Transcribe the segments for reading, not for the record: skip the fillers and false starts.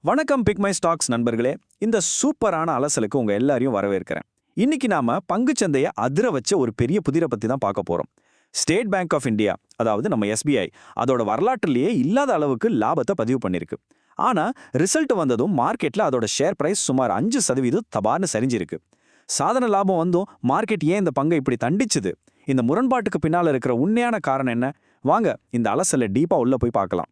வணக்கம் பிக்மை ஸ்டாக்ஸ் நண்பர்களே. இந்த சூப்பரான அலசலுக்கு உங்க எல்லாரையும் வரவேற்கிறேன். இன்னைக்கு நாம பங்குச்சந்தையை அதிர வச்ச ஒரு பெரிய புதிரை பத்தி தான் பார்க்க போறோம். ஸ்டேட் பேங்க் ஆஃப் இந்தியா, அதாவது நம்ம எஸ்பிஐ, அதோட வரலாற்றிலேயே இல்லாத அளவுக்கு லாபத்தை பதிவு பண்ணிருக்கு. ஆனா ரிசல்ட் வந்ததும் மார்க்கெட்ல அதோட ஷேர் பிரைஸ் சுமார் 5% தபார்னு சரிஞ்சிருக்கு. சாதன லாபம் வந்தும் மார்க்கெட் ஏன் இந்த பங்கை இப்படி தண்டிச்சுது? இந்த முரண்பாட்டுக்கு பின்னால இருக்கிற உண்மையான காரணம் என்ன? வாங்க இந்த அலசல டீப்பா உள்ள போய் பார்க்கலாம்.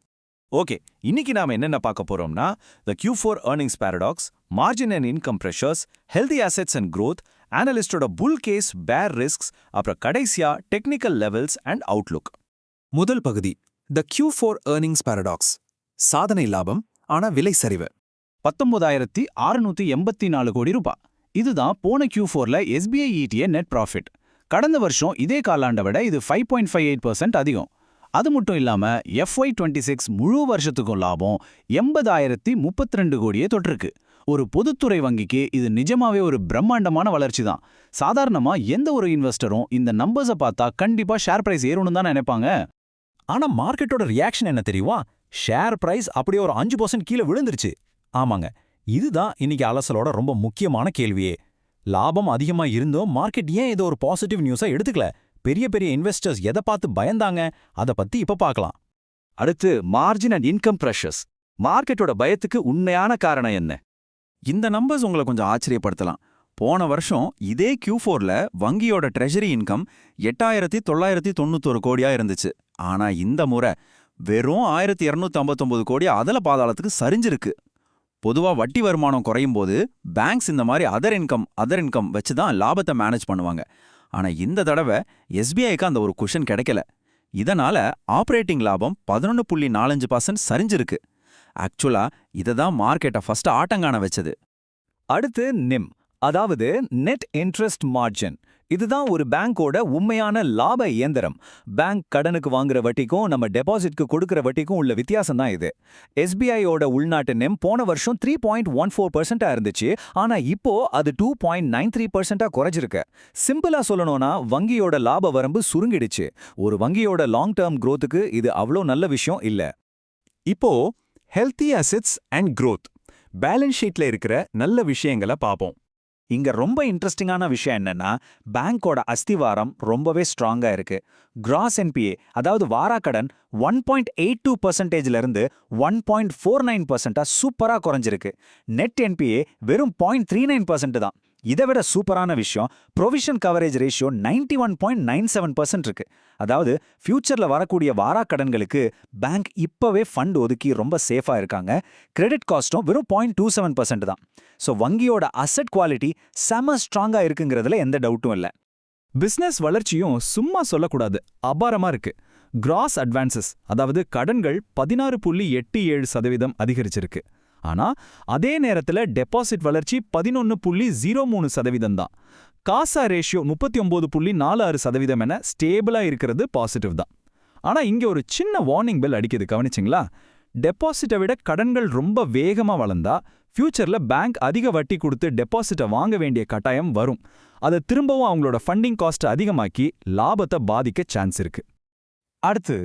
ஓகே, இன்னைக்கு நாம என்னென்ன பார்க்க போறோம்னா the Q4 earnings paradox, margin and income pressures, healthy assets and growth, analystோட bull case, bear risks, அப்புறம் கடைசியா technical levels and outlook. முதல் பகுதி the Q4 earnings paradox. சாதனை லாபம் ஆனா விலை சரிவு. 19,684 கோடி ரூபாய். இதுதான் போன Q4ல SBI ஈட்டிய நெட் ப்ராஃபிட். கடந்த வருஷம் இதே காலாண்டை விட இது 5.58% அதிகம். அது மட்டும் இல்லாம FY26 முழு வருஷத்துக்கும் லாபம் 80,032 கோடியே தொட்டிருக்கு. ஒரு பொதுத்துறை வங்கிக்கு இது நிஜமாவே ஒரு பிரம்மாண்டமான வளர்ச்சி தான். சாதாரணமா எந்த ஒரு இன்வெஸ்டரும் இந்த நம்பர்ஸை பார்த்தா கண்டிப்பா ஷேர் பிரைஸ் ஏறணும் தான் நினைப்பாங்க. ஆனா மார்க்கெட்டோட ரியாக்ஷன் என்ன தெரியுமா? ஷேர் பிரைஸ் அப்படியே ஒரு 5% கீழே விழுந்துருச்சு. ஆமாங்க, இதுதான் இன்னைக்கு அலசலோட ரொம்ப முக்கியமான கேள்வியே. லாபம் அதிகமா இருந்தோம், மார்க்கெட் ஏன் இதை ஒரு பாசிட்டிவ் நியூஸா எடுத்துக்கல? பெரிய பெரிய இன்வெஸ்டர்ஸ் எதை பார்த்து பயந்தாங்க? அதை பத்தி இப்ப பார்க்கலாம். அடுத்து மார்ஜின் அண்ட் இன்கம் ப்ரெஷர்ஸ். மார்க்கெட்டோட பயத்துக்கு உண்மையான காரணம் என்ன? இந்த நம்பர்ஸ் உங்களை கொஞ்சம் ஆச்சரியப்படுத்தலாம். போன வருஷம் இதே Q4ல வங்கியோட ட்ரெஷரி இன்கம் 8,991 கோடியா இருந்துச்சு. ஆனா இந்த முறை வெறும் 1,259 கோடி அதல பாதாளத்துக்கு சரிஞ்சிருக்கு. பொதுவா வட்டி வருமானம் குறையும் போது பேங்க்ஸ் இந்த மாதிரி அதர் இன்கம் வச்சு தான் லாபத்தை மேனேஜ் பண்ணுவாங்க. ஆனா இந்த தடவை எஸ்பிஐக்கு அந்த ஒரு குஷன் கிடைக்கல. இதனால ஆப்ரேட்டிங் லாபம் 11.45% சரிஞ்சிருக்கு. ஆக்சுவலா இதை தான் மார்க்கெட்டை ஃபர்ஸ்ட் ஆட்டங்கான வச்சது. அடுத்து நிம், அதாவது நெட் இன்ட்ரெஸ்ட் மார்ஜின். இதுதான் ஒரு பேங்கோட உண்மையான லாப இயந்திரம். பேங்க் கடனுக்கு வாங்குற வட்டிக்கும் நம்ம டெபாசிட்க்கு கொடுக்கிற வட்டிக்கும் உள்ள வித்தியாசம் தான் இது. எஸ்பிஐயோட உள்நாட்டு நிம் போன வருஷம் 3.14% இருந்துச்சு. ஆனா இப்போ அது 2.93% குறைஞ்சிருக்கு. சிம்பிளா சொல்லணும்னா வங்கியோட லாப வரம்பு சுருங்கிடுச்சு. ஒரு வங்கியோட லாங் டேர்ம் growthக்கு இது அவ்வளோ நல்ல விஷயம் இல்ல. இப்போ healthy assets and growth. Balance ஷீட்ல இருக்கிற நல்ல விஷயங்களை பார்ப்போம். இங்க ரொம்ப இன்ட்ரெஸ்டிங்கான விஷயம் என்னன்னா, பேங்கோட அஸ்திவாரம் ரொம்பவே ஸ்ட்ராங்கா இருக்கு. கிராஸ் என்பிஏ, அதாவது வாராக்கடன் 1.82%ல இருந்து 1.49% சூப்பரா குறைஞ்சிருக்கு. நெட் என்பிஏ வெறும் 0.39% தான். இதை விட சூப்பரான விஷயம், ப்ரொவிஷன் கவரேஜ் ரேஷியோ 91.97% இருக்கு. அதாவது ஃபியூச்சர்ல வரக்கூடிய வாராக்கடன்களுக்கு பேங்க் இப்பவே ஃபண்ட் ஒதுக்கி ரொம்ப சேஃபா இருக்காங்க. கிரெடிட் காஸ்டும் வெறும் 0.27% தான். ஸோ வங்கியோட அசெட் குவாலிட்டி செம ஸ்ட்ராங்கா இருக்குங்கிறதுல எந்த டவுட்டும் இல்லை. பிசினஸ் வளர்ச்சியும் சும்மா சொல்லக்கூடாது, அபாரமா இருக்கு. கிராஸ் அட்வான்சஸ், அதாவது கடன்கள் 16.87% அதிகரிச்சிருக்கு. ஆனா அதே நேரத்துல டெபாசிட் வளர்ச்சி 11.03% தான். காசா ரேஷியோ 39.46% என ஸ்டேபிளா இருக்கிறது பாசிட்டிவ் தான். ஆனா இங்க ஒரு சின்ன வார்னிங் பெல் அடிக்குது, கவனிச்சிங்களா? டெபாசிட்டை விட கடன்கள் ரொம்ப வேகமா வளர்ந்தா ஃபியூச்சர்ல பேங்க் அதிக வட்டி கொடுத்து டெபாசிட்டை வாங்க வேண்டிய கட்டாயம் வரும். அதை திரும்பவும் அவங்களோட ஃபண்டிங் காஸ்ட் அதிகமாக்கி லாபத்தை பாதிக்க சான்ஸ் இருக்கு. அடுத்து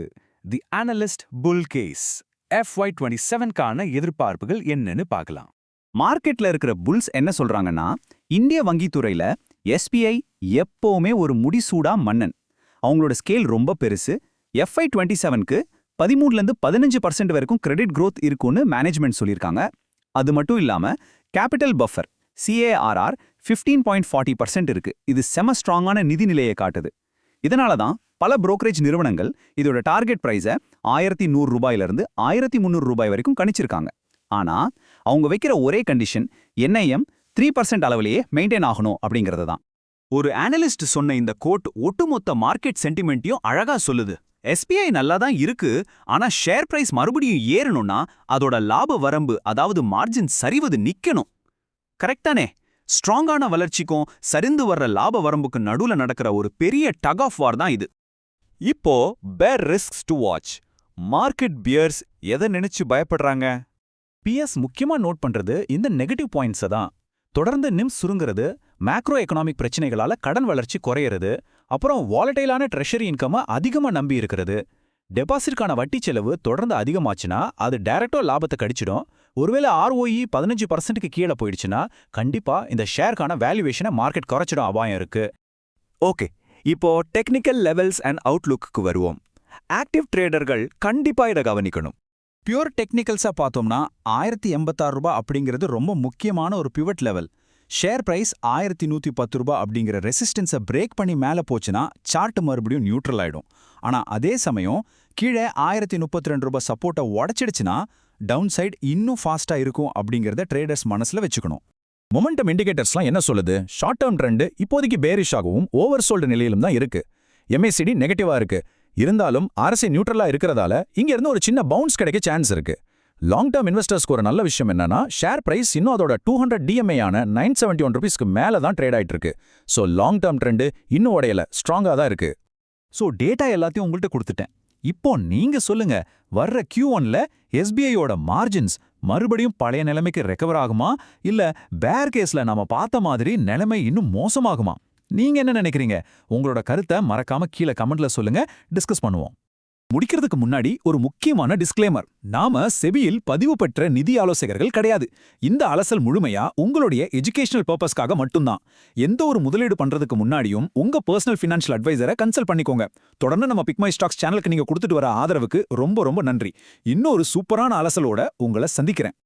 தி அனலிஸ்ட் புல் கேஸ். FY27க்கான எதிர்பார்ப்புகள் என்னன்னு பார்க்கலாம். மார்க்கெட்ல இருக்கிற புல்ஸ் என்ன சொல்றாங்கன்னா, இந்திய வங்கித்துறையில எஸ்பிஐ எப்பவுமே ஒரு முடிசூடா மன்னன். அவங்களோட ஸ்கேல் ரொம்ப பெருசு. FY27க்கு 13-15% வரைக்கும் கிரெடிட் growth இருக்குன்னு மேனேஜ்மெண்ட் சொல்லியிருக்காங்க. அது மட்டும் இல்லாம கேபிட்டல் பஃபர் CARR 15.40% இருக்கு. இது செம ஸ்ட்ராங்கான நிதி நிலையை காட்டுது. இதனால தான் பல புரோக்கரேஜ் நிறுவனங்கள் இதோட டார்கெட் பிரைஸை 1,100 ரூபாயிலிருந்து 1,300 ரூபாய் வரைக்கும் கணிச்சிருக்காங்க. ஆனா அவங்க வைக்கிற ஒரே கண்டிஷன் NIM 3% அளவிலேயே மெயின்டைன் ஆகணும் அப்படிங்கிறது தான். ஒரு அனலிஸ்ட் சொன்ன இந்த கோட் ஒட்டுமொத்த மார்க்கெட் சென்டிமெண்ட்டையும் அழகா சொல்லுது. எஸ்பிஐ நல்லா தான் இருக்கு, ஆனா ஷேர் பிரைஸ் மறுபடியும் ஏறணும்னா அதோட லாப வரம்பு, அதாவது மார்ஜின் சரிவது நிக்கணும். கரெக்டானே? ஸ்ட்ராங்கான வளர்ச்சிக்கும் சரிந்து வர்ற லாப வரம்புக்கு நடுவுல நடக்கிற ஒரு பெரிய டக் ஆஃப் வார் தான் இது. இப்போ bear risks to watch. Market bears எதை நினைச்சு பயப்படுறாங்க? பிஎஸ் முக்கியமா நோட் பண்றது இந்த நெகட்டிவ் பாயிண்ட்ஸை தான். தொடர்ந்து நிம் சுருங்குறது, மேக்ரோ எக்கனாமிக் பிரச்சனைகளால கடன் வளர்ச்சி குறையிறது, அப்புறம் வாலட்டைலான ட்ரெஷரி இன்கம அதிகமா நம்பி இருக்கிறது. டெபாசிட்கான வட்டி செலவு தொடர்ந்து அதிகமாச்சுன்னா அது டைரக்டா லாபத்தை கடிச்சிடும். ஒருவேளை ROE 15%க்கு கீழே போயிடுச்சுன்னா கண்டிப்பா இந்த ஷேருக்கான வேல்யூவேஷனை மார்க்கெட் குறைச்சிடும் அபாயம் இருக்கு. ஓகே, இப்போ டெக்னிக்கல் லெவல்ஸ் அண்ட் அவுட்லுக்கு வருவோம். ஆக்டிவ் ட்ரேடர்கள் கண்டிப்பா இதை கவனிக்கணும். பியூர் டெக்னிக்கல்ஸா பார்த்தோம்னா 1086 ரூபாய் அப்படிங்கிறது ரொம்ப முக்கியமான ஒரு பிவட் லெவல். ஷேர் பிரைஸ் 1110 ரூபாய் அப்படிங்கிற ரெசிஸ்டன்ஸை பிரேக் பண்ணி மேலே போச்சுன்னா சார்ட் மறுபடியும் நியூட்ரல் ஆயிடும். ஆனா அதே சமயம் கீழே 1032 ரூபாய் சப்போர்ட்டை உடைச்சிடுச்சுன்னா டவுன் சைடு இன்னும் ஃபாஸ்டா இருக்கும் அப்படிங்கிறத ட்ரேடர்ஸ் மனசுல வச்சுக்கணும். மொமெண்டம் இண்டிகேட்டர்ஸ்லாம் என்ன சொல்லுது? ஷார்ட் டேர்ம் ட்ரெண்ட் இப்போதைக்கு பேரிஷ் ஆகவும் ஓவர் சோல்டு நிலையிலும் தான் இருக்கு. MACD நெகட்டிவா இருக்கு. இருந்தாலும் RSI நியூட்ரலா இருக்கிறதால இங்க இருந்து ஒரு சின்ன பவுன்ஸ் கிடைக்க சான்ஸ் இருக்கு. லாங் டேர்ம் இன்வெஸ்டர்ஸ்க்கு ஒரு நல்ல விஷயம் என்னன்னா ஷேர் பிரைஸ் இன்னும் அதோட 200 DMA ஆன 971 ரூபீஸ்க்கு மேல தான் ட்ரேட் ஆயிட்டு இருக்கு. ஸோ லாங் டேர்ம் ட்ரெண்ட் இன்னும் உடையல, ஸ்ட்ராங்கா தான் இருக்கு. ஸோ டேட்டா எல்லாத்தையும் உங்கள்கிட்ட கொடுத்துட்டேன். இப்போ நீங்க சொல்லுங்க, வர்ற Q1ல SBIயோட மார்ஜின்ஸ் மறுபடியும் பழைய நிலைமைக்கு ரெக்கவர் ஆகுமா, இல்ல பேர் கேஸ்ல நாம பார்த்த மாதிரி நிலைமை இன்னும் மோசமாகுமா? நீங்க என்ன நினைக்கிறீங்க? உங்களோட கருத்தை மறக்காம கீழே கமெண்ட்ல சொல்லுங்க, டிஸ்கஸ் பண்ணுவோம். முடிக்கிறதுக்கு முன்னாடி ஒரு முக்கியமான டிஸ்க்ளைமர். நாம செபியில் பதிவு பெற்ற நிதி ஆலோசகர்கள் கிடையாது. இந்த அலசல் முழுமையா உங்களுடைய எஜுகேஷனல் பர்பஸ்க்காக மட்டும்தான். எந்த ஒரு முதலீடு பண்றதுக்கு முன்னாடியும் உங்க பர்சனல் ஃபினான்ஷியல் அட்வைசரை கன்சல்ட் பண்ணிக்கோங்க. தொடர்ந்து நம்ம பிக்மை ஸ்டாக்ஸ் சேனலுக்கு நீங்க கொடுத்துட்டு வர ஆதரவுக்கு ரொம்ப ரொம்ப நன்றி. இன்னொரு சூப்பரான அலசலோட உங்களை சந்திக்கிறேன்.